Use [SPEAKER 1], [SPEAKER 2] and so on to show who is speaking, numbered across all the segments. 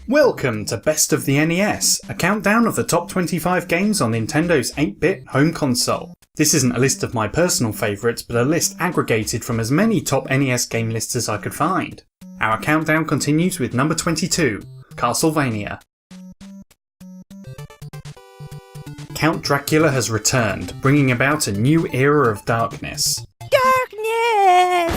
[SPEAKER 1] Welcome to Best of the NES, a countdown of the top 25 games on Nintendo's 8-bit home console. This isn't a list of my personal favourites, but a list aggregated from as many top NES game lists as I could find. Our countdown continues with number 22, Castlevania. Count Dracula has returned, bringing about a new era of darkness. Darkness!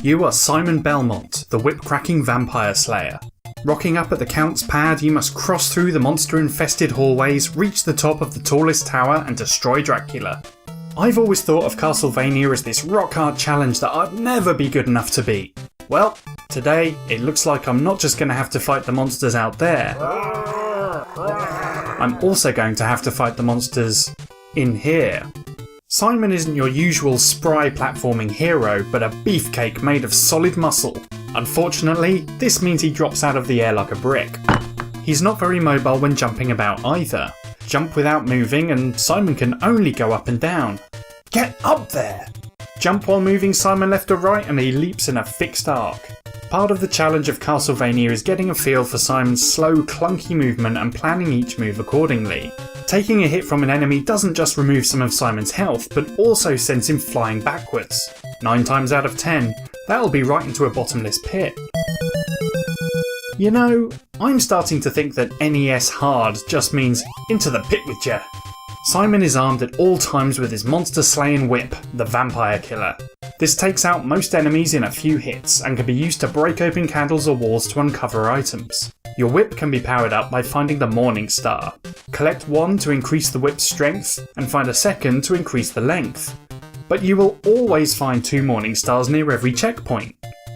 [SPEAKER 1] You are Simon Belmont, the whip-cracking vampire slayer. Rocking up at the Count's pad, you must cross through the monster-infested hallways, reach the top of the tallest tower and destroy Dracula. I've always thought of Castlevania as this rock-hard challenge that I'd never be good enough to beat. Well, today it looks like I'm not just going to have to fight the monsters out there. I'm also going to have to fight the monsters in here. Simon isn't your usual spry platforming hero, but a beefcake made of solid muscle. Unfortunately, this means he drops out of the air like a brick. He's not very mobile when jumping about either. Jump without moving and Simon can only go up and down. Get up there! Jump while moving Simon left or right and he leaps in a fixed arc. Part of the challenge of Castlevania is getting a feel for Simon's slow, clunky movement and planning each move accordingly. Taking a hit from an enemy doesn't just remove some of Simon's health, but also sends him flying backwards. 9 times out of 10, that'll be right into a bottomless pit. You know, I'm starting to think that NES hard just means into the pit with ya. Simon is armed at all times with his monster-slaying whip, the Vampire Killer. This takes out most enemies in a few hits and can be used to break open candles or walls to uncover items. Your whip can be powered up by finding the Morning Star. Collect one to increase the whip's strength and find a second to increase the length. But you will always find 2 Morning Stars near every checkpoint.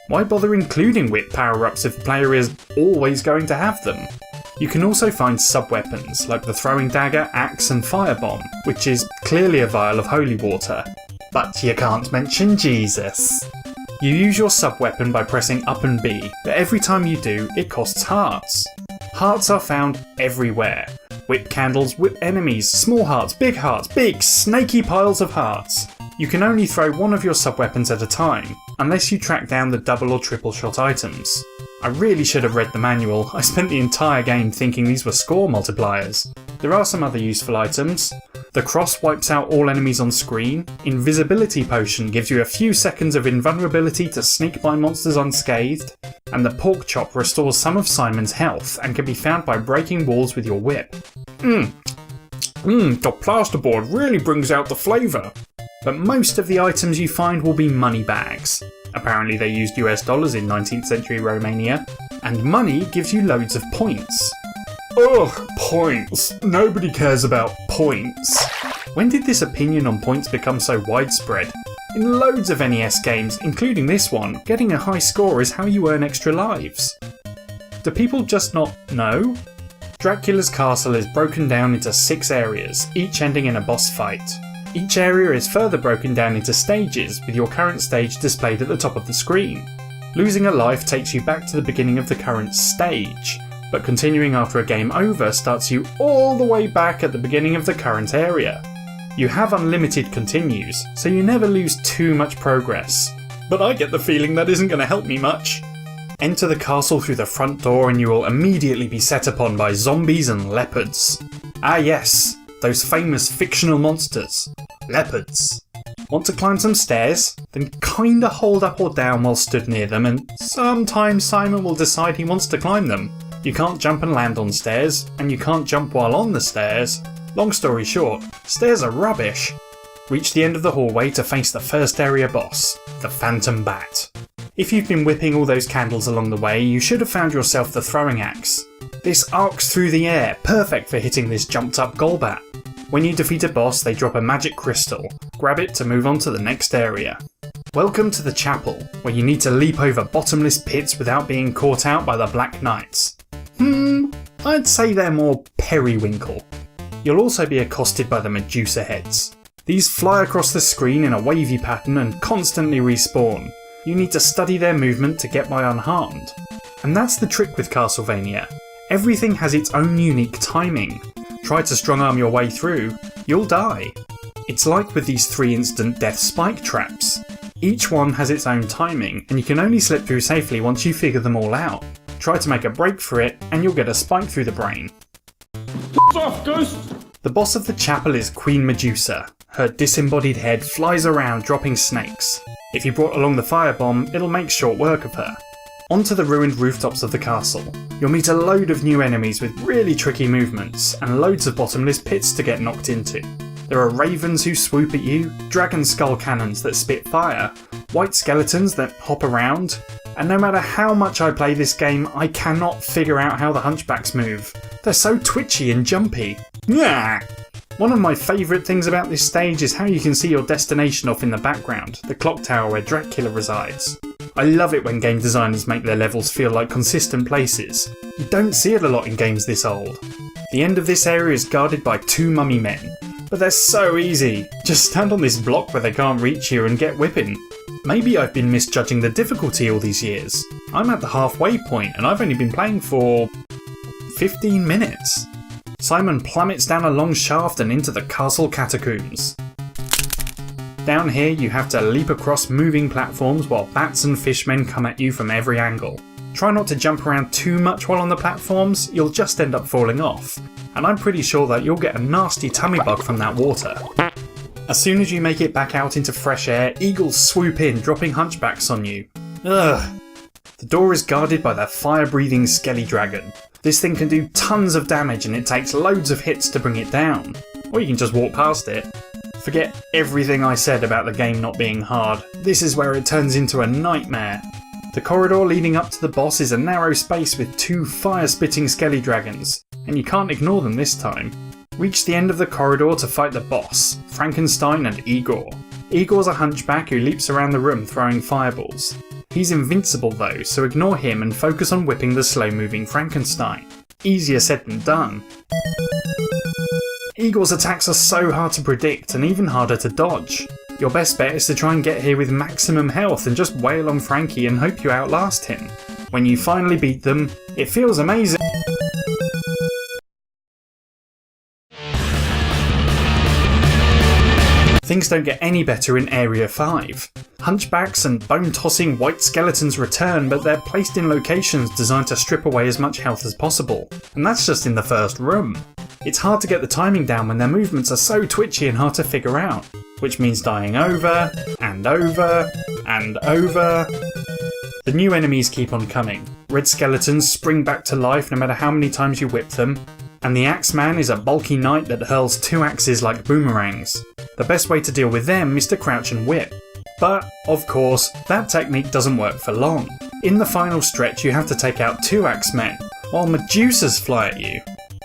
[SPEAKER 1] Why bother including whip power-ups if the player is always going to have them? You can also find sub-weapons like the throwing dagger, axe and firebomb, which is clearly a vial of holy water. But you can't mention Jesus. You use your sub-weapon by pressing up and B, but every time you do, it costs hearts. Hearts are found everywhere. Whip candles, whip enemies, small hearts, big snaky piles of hearts. You can only throw one of your sub-weapons at a time, unless you track down the double or triple shot items. I really should have read the manual. I spent the entire game thinking these were score multipliers. There are some other useful items. The cross wipes out all enemies on screen. Invisibility potion gives you a few seconds of invulnerability to sneak by monsters unscathed. And the pork chop restores some of Simon's health and can be found by breaking walls with your whip. The plasterboard really brings out the flavour. But most of the items you find will be money bags. Apparently they used US dollars in 19th century Romania, and money gives you loads of points. Ugh, points. Nobody cares about points. When did this opinion on points become so widespread? In loads of NES games, including this one, getting a high score is how you earn extra lives. Do people just not know? Dracula's castle is broken down into 6 areas, each ending in a boss fight. Each area is further broken down into stages, with your current stage displayed at the top of the screen. Losing a life takes you back to the beginning of the current stage, but continuing after a game over starts you all the way back at the beginning of the current area. You have unlimited continues, so you never lose too much progress. But I get the feeling that isn't going to help me much. Enter the castle through the front door and you will immediately be set upon by zombies and leopards. Ah yes, those famous fictional monsters. Leopards. Want to climb some stairs? Then kinda hold up or down while stood near them and sometimes Simon will decide he wants to climb them. You can't jump and land on stairs, and you can't jump while on the stairs. Long story short, stairs are rubbish. Reach the end of the hallway to face the first area boss, the Phantom Bat. If you've been whipping all those candles along the way, you should have found yourself the throwing axe. This arcs through the air, perfect for hitting this jumped up Golbat. When you defeat a boss, they drop a magic crystal. Grab it to move on to the next area. Welcome to the chapel, where you need to leap over bottomless pits without being caught out by the Black Knights. I'd say they're more periwinkle. You'll also be accosted by the Medusa heads. These fly across the screen in a wavy pattern and constantly respawn. You need to study their movement to get by unharmed. And that's the trick with Castlevania. Everything has its own unique timing. Try to strong-arm your way through, you'll die. It's like with these 3 instant death spike traps. Each one has its own timing, and you can only slip through safely once you figure them all out. Try to make a break for it, and you'll get a spike through the brain.
[SPEAKER 2] Off, Ghost!
[SPEAKER 1] The boss of the chapel is Queen Medusa. Her disembodied head flies around dropping snakes. If you brought along the firebomb, it'll make short work of her. Onto the ruined rooftops of the castle. You'll meet a load of new enemies with really tricky movements, and loads of bottomless pits to get knocked into. There are ravens who swoop at you, dragon skull cannons that spit fire, white skeletons that hop around, and no matter how much I play this game, I cannot figure out how the hunchbacks move. They're so twitchy and jumpy. Yeah. One of my favourite things about this stage is how you can see your destination off in the background, the clock tower where Dracula resides. I love it when game designers make their levels feel like consistent places. You don't see it a lot in games this old. The end of this area is guarded by 2 mummy men, but they're so easy. Just stand on this block where they can't reach you and get whipping. Maybe I've been misjudging the difficulty all these years. I'm at the halfway point and I've only been playing for 15 minutes. Simon plummets down a long shaft and into the castle catacombs. Down here you have to leap across moving platforms while bats and fishmen come at you from every angle. Try not to jump around too much while on the platforms, you'll just end up falling off. And I'm pretty sure that you'll get a nasty tummy bug from that water. As soon as you make it back out into fresh air, eagles swoop in, dropping hunchbacks on you. Ugh. The door is guarded by the fire-breathing skelly dragon. This thing can do tons of damage and it takes loads of hits to bring it down. Or you can just walk past it. Forget everything I said about the game not being hard. This is where it turns into a nightmare. The corridor leading up to the boss is a narrow space with 2 fire-spitting skelly dragons, and you can't ignore them this time. Reach the end of the corridor to fight the boss, Frankenstein and Igor. Igor's a hunchback who leaps around the room throwing fireballs. He's invincible though, so ignore him and focus on whipping the slow-moving Frankenstein. Easier said than done. Igor's attacks are so hard to predict and even harder to dodge. Your best bet is to try and get here with maximum health and just wail on Frankie and hope you outlast him. When you finally beat them, it feels amazing. Things don't get any better in Area 5. Hunchbacks and bone-tossing white skeletons return, but they're placed in locations designed to strip away as much health as possible, and that's just in the first room. It's hard to get the timing down when their movements are so twitchy and hard to figure out, which means dying over, and over, and over. The new enemies keep on coming. Red skeletons spring back to life no matter how many times you whip them, and the Axeman is a bulky knight that hurls 2 axes like boomerangs. The best way to deal with them is to crouch and whip. But, of course, that technique doesn't work for long. In the final stretch you have to take out 2 Axemen, while Medusas fly at you.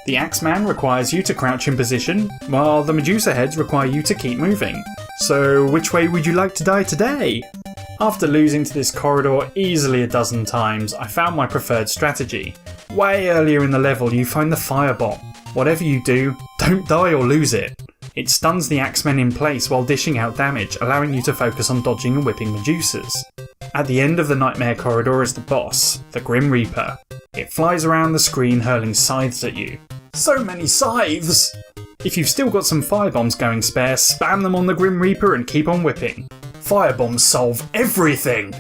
[SPEAKER 1] The Axeman requires you to crouch in position, while the Medusa heads require you to keep moving. So which way would you like to die today? After losing to this corridor easily a dozen times, I found my preferred strategy. Way earlier in the level you find the firebomb. Whatever you do, don't die or lose it. It stuns the Axemen in place while dishing out damage, allowing you to focus on dodging and whipping Medusas. At the end of the nightmare corridor is the boss, the Grim Reaper. It flies around the screen hurling scythes at you. So many scythes! If you've still got some firebombs going spare, spam them on the Grim Reaper and keep on whipping. Firebombs solve everything!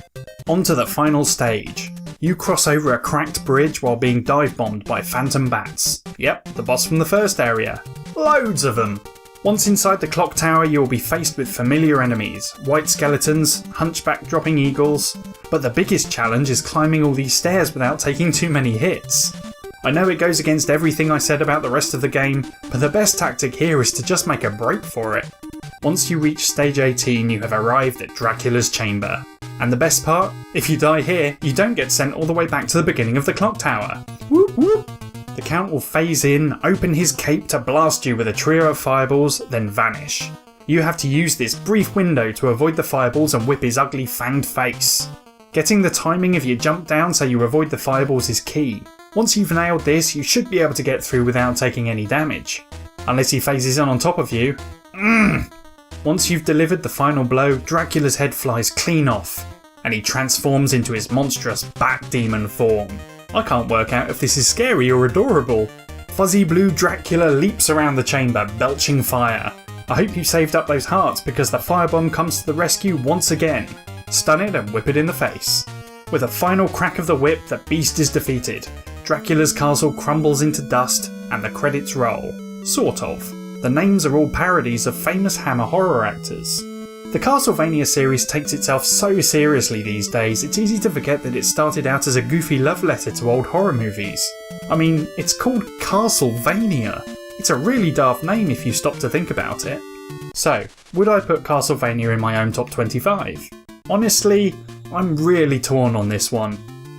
[SPEAKER 1] Onto the final stage. You cross over a cracked bridge while being dive-bombed by phantom bats. Yep, the boss from the first area. Loads of them! Once inside the clock tower you will be faced with familiar enemies, white skeletons, hunchback dropping eagles, but the biggest challenge is climbing all these stairs without taking too many hits. I know it goes against everything I said about the rest of the game, but the best tactic here is to just make a break for it. Once you reach stage 18 you have arrived at Dracula's chamber. And the best part? If you die here, you don't get sent all the way back to the beginning of the clock tower. Whoop whoop! The Count will phase in, open his cape to blast you with a trio of fireballs, then vanish. You have to use this brief window to avoid the fireballs and whip his ugly fanged face. Getting the timing of your jump down so you avoid the fireballs is key. Once you've nailed this, you should be able to get through without taking any damage. Unless he phases in on top of you. Once you've delivered the final blow, Dracula's head flies clean off, and he transforms into his monstrous bat demon form. I can't work out if this is scary or adorable. Fuzzy blue Dracula leaps around the chamber, belching fire. I hope you saved up those hearts because the firebomb comes to the rescue once again. Stun it and whip it in the face. With a final crack of the whip, the beast is defeated. Dracula's castle crumbles into dust, and the credits roll. Sort of. The names are all parodies of famous Hammer horror actors. The Castlevania series takes itself so seriously these days, it's easy to forget that it started out as a goofy love letter to old horror movies. I mean, it's called Castlevania. It's a really daft name if you stop to think about it. So, would I put Castlevania in my own top 25? Honestly, I'm really torn on this one.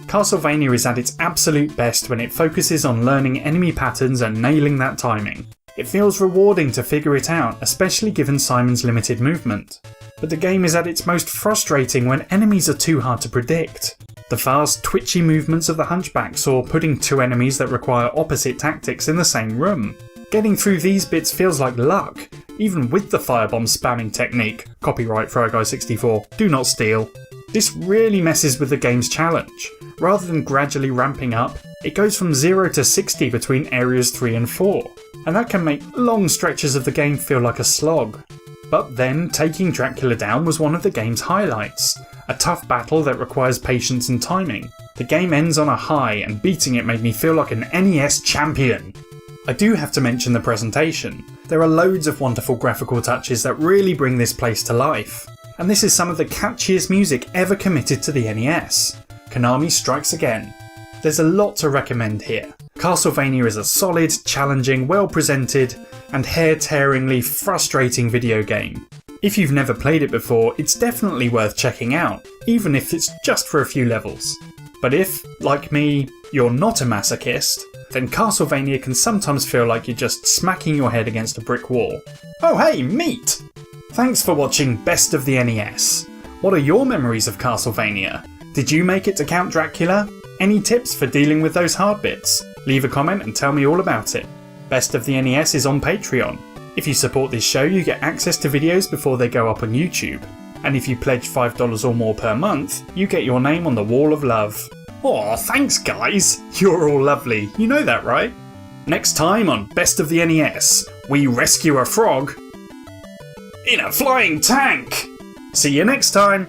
[SPEAKER 1] Castlevania is at its absolute best when it focuses on learning enemy patterns and nailing that timing. It feels rewarding to figure it out, especially given Simon's limited movement. But the game is at its most frustrating when enemies are too hard to predict. The fast, twitchy movements of the hunchbacks, or putting two enemies that require opposite tactics in the same room. Getting through these bits feels like luck, even with the firebomb spamming technique. Copyright FryGuy64, do not steal. This really messes with the game's challenge. Rather than gradually ramping up, it goes from 0 to 60 between areas 3 and 4, and that can make long stretches of the game feel like a slog. But then, taking Dracula down was one of the game's highlights. A tough battle that requires patience and timing. The game ends on a high, and beating it made me feel like an NES champion. I do have to mention the presentation. There are loads of wonderful graphical touches that really bring this place to life. And this is some of the catchiest music ever committed to the NES. Konami strikes again. There's a lot to recommend here. Castlevania is a solid, challenging, well-presented, and hair-tearingly frustrating video game. If you've never played it before, it's definitely worth checking out, even if it's just for a few levels. But if, like me, you're not a masochist, then Castlevania can sometimes feel like you're just smacking your head against a brick wall. Oh hey, meat! Thanks for watching Best of the NES. What are your memories of Castlevania? Did you make it to Count Dracula? Any tips for dealing with those hard bits? Leave a comment and tell me all about it. Best of the NES is on Patreon. If you support this show, you get access to videos before they go up on YouTube. And if you pledge $5 or more per month, you get your name on the Wall of Love. Aw, thanks guys! You're all lovely, you know that, right? Next time on Best of the NES, we rescue a frog in a flying tank! See you next time!